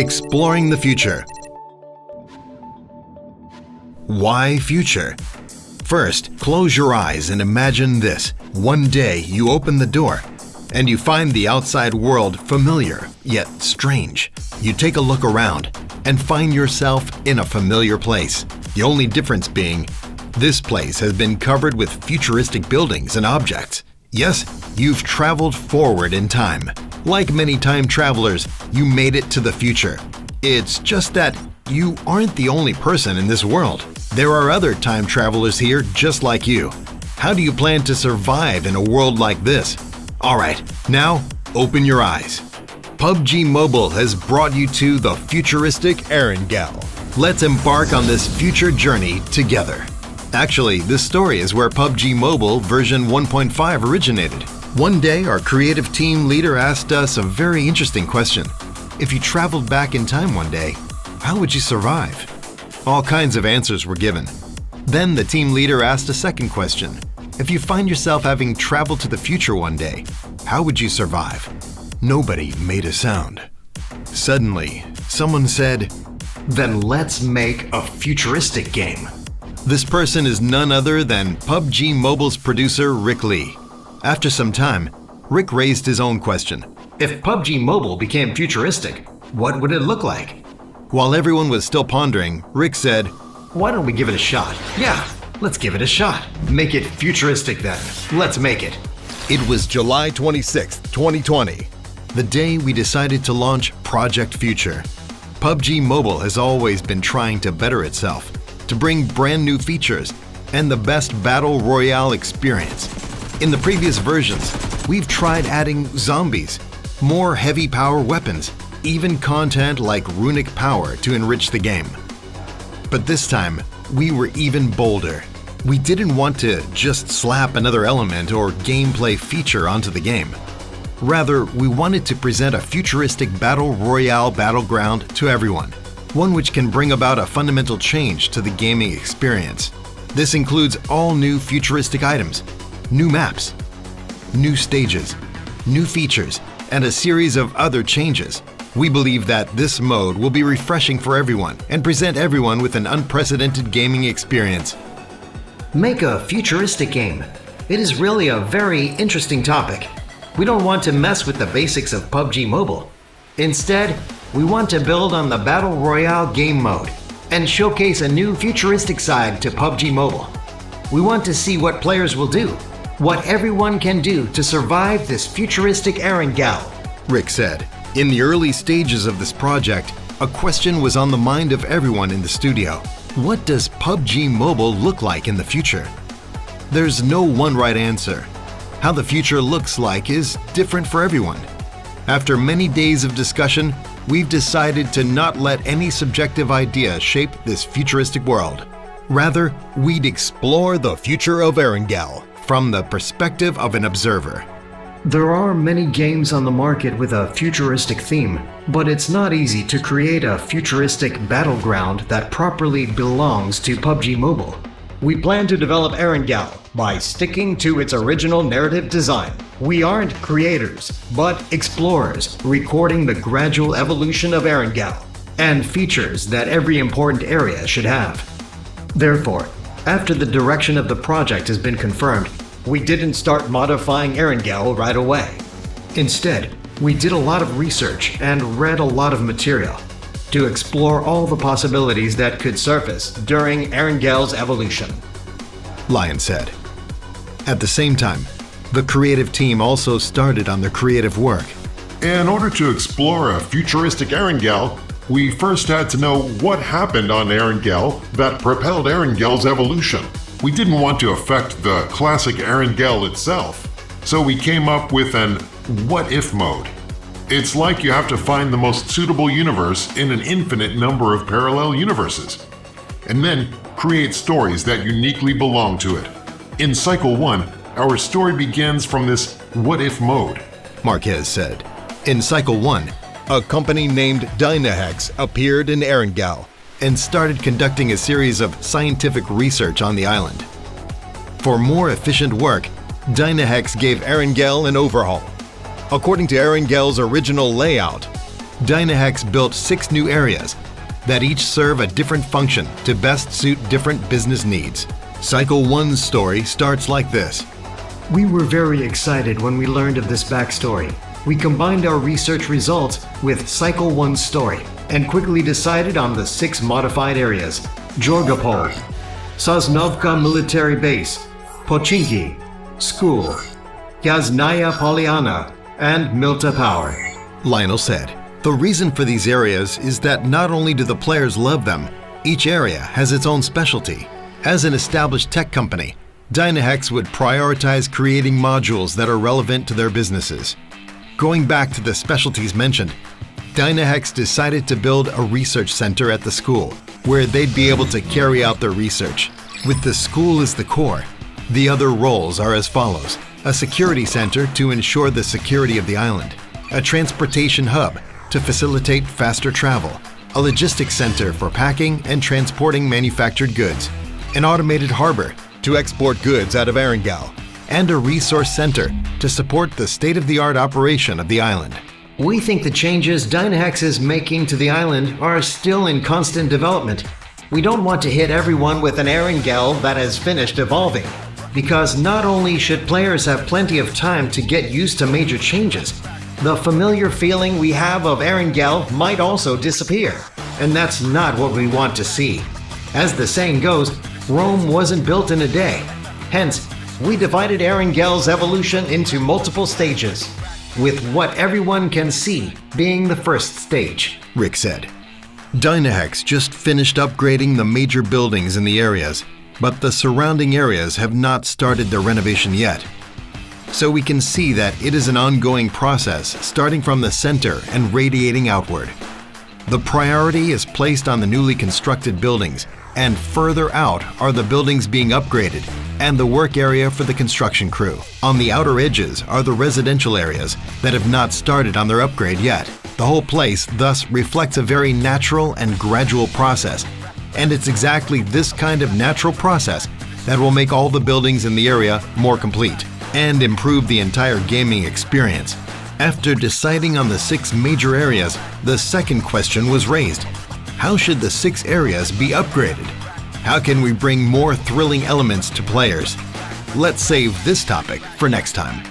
Exploring the future. Why future? First, close your eyes and imagine this. One day you open the door and you find the outside world familiar yet strange. You take a look around and find yourself in a familiar place. The only difference being, this place has been covered with futuristic buildings and objects. Yes, you've traveled forward in time. Like many time travelers, you made it to the future. It's just that you aren't the only person in this world. There are other time travelers here just like you. How do you plan to survive in a world like this? Alright, now open your eyes. PUBG Mobile has brought you to the futuristic Erangel. Let's embark on this future journey together. Actually, this story is where PUBG Mobile version 1.5 originated. One day, our creative team leader asked us a very interesting question. If you traveled back in time one day, how would you survive? All kinds of answers were given. Then the team leader asked a second question. If you find yourself having traveled to the future one day, how would you survive? Nobody made a sound. Suddenly, someone said, "Then let's make a futuristic game." This person is none other than PUBG Mobile's producer, Rick Lee. After some time, Rick raised his own question. If PUBG Mobile became futuristic, what would it look like? While everyone was still pondering, Rick said, "Why don't we give it a shot? Yeah, let's give it a shot. Make it futuristic then. Let's make it." It was July 26, 2020, the day we decided to launch Project Future. PUBG Mobile has always been trying to better itself, to bring brand new features and the best battle royale experience. In the previous versions, we've tried adding zombies, more heavy power weapons, even content like runic power to enrich the game. But this time, we were even bolder. We didn't want to just slap another element or gameplay feature onto the game. Rather, we wanted to present a futuristic battle royale battleground to everyone, one which can bring about a fundamental change to the gaming experience. This includes all new futuristic items, new maps, new stages, new features, and a series of other changes. We believe that this mode will be refreshing for everyone and present everyone with an unprecedented gaming experience. Make a futuristic game. It is really a very interesting topic. We don't want to mess with the basics of PUBG Mobile. Instead, we want to build on the Battle Royale game mode and showcase a new futuristic side to PUBG Mobile. We want to see what players will do, what everyone can do to survive this futuristic Erangel, Rick said. In the early stages of this project, a question was on the mind of everyone in the studio. What does PUBG Mobile look like in the future? There's no one right answer. How the future looks like is different for everyone. After many days of discussion, we've decided to not let any subjective idea shape this futuristic world. Rather, we'd explore the future of Erangel from the perspective of an observer. There are many games on the market with a futuristic theme, but it's not easy to create a futuristic battleground that properly belongs to PUBG Mobile. We plan to develop Erangel by sticking to its original narrative design. We aren't creators, but explorers, recording the gradual evolution of Erangel and features that every important area should have. Therefore, after the direction of the project has been confirmed, we didn't start modifying Erangel right away. Instead, we did a lot of research and read a lot of material to explore all the possibilities that could surface during Erangel's evolution, Lion said. At the same time, the creative team also started on their creative work. In order to explore a futuristic Erangel, we first had to know what happened on Erangel that propelled Erangel's evolution. We didn't want to affect the classic Erangel itself, so we came up with an what-if mode. It's like you have to find the most suitable universe in an infinite number of parallel universes, and then create stories that uniquely belong to it. In Cycle 1, our story begins from this what-if mode, Marquez said. In Cycle 1, a company named Dynahex appeared in Erangel and started conducting a series of scientific research on the island. For more efficient work, Dynahex gave Erangel an overhaul. According to Erangel's original layout, Dynahex built 6 new areas that each serve a different function to best suit different business needs. Cycle 1's story starts like this. We were very excited when we learned of this backstory. We combined our research results with Cycle 1's story and quickly decided on the 6 modified areas: Jorgapol, Sosnovka Military Base, Pochinki, School, Yaznaya Polyana, and Milta Power. Lionel said, the reason for these areas is that not only do the players love them, each area has its own specialty. As an established tech company, Dynahex would prioritize creating modules that are relevant to their businesses. Going back to the specialties mentioned, Dynahex decided to build a research center at the school where they'd be able to carry out their research. With the school as the core, the other roles are as follows: a security center to ensure the security of the island, a transportation hub to facilitate faster travel, a logistics center for packing and transporting manufactured goods, an automated harbor to export goods out of Erangel, and a resource center to support the state-of-the-art operation of the island. We think the changes Dynahex is making to the island are still in constant development. We don't want to hit everyone with an Erangel that has finished evolving, because not only should players have plenty of time to get used to major changes, the familiar feeling we have of Erangel might also disappear, and that's not what we want to see. As the saying goes, Rome wasn't built in a day. Hence, we divided Erangel's evolution into multiple stages, with what everyone can see being the first stage, Rick said. Dynahex just finished upgrading the major buildings in the areas, but the surrounding areas have not started their renovation yet. So we can see that it is an ongoing process starting from the center and radiating outward. The priority is placed on the newly constructed buildings, and further out are the buildings being upgraded and the work area for the construction crew. On the outer edges are the residential areas that have not started on their upgrade yet. The whole place thus reflects a very natural and gradual process, and it's exactly this kind of natural process that will make all the buildings in the area more complete and improve the entire gaming experience. After deciding on the 6 major areas, the second question was raised. How should the 6 areas be upgraded? How can we bring more thrilling elements to players? Let's save this topic for next time.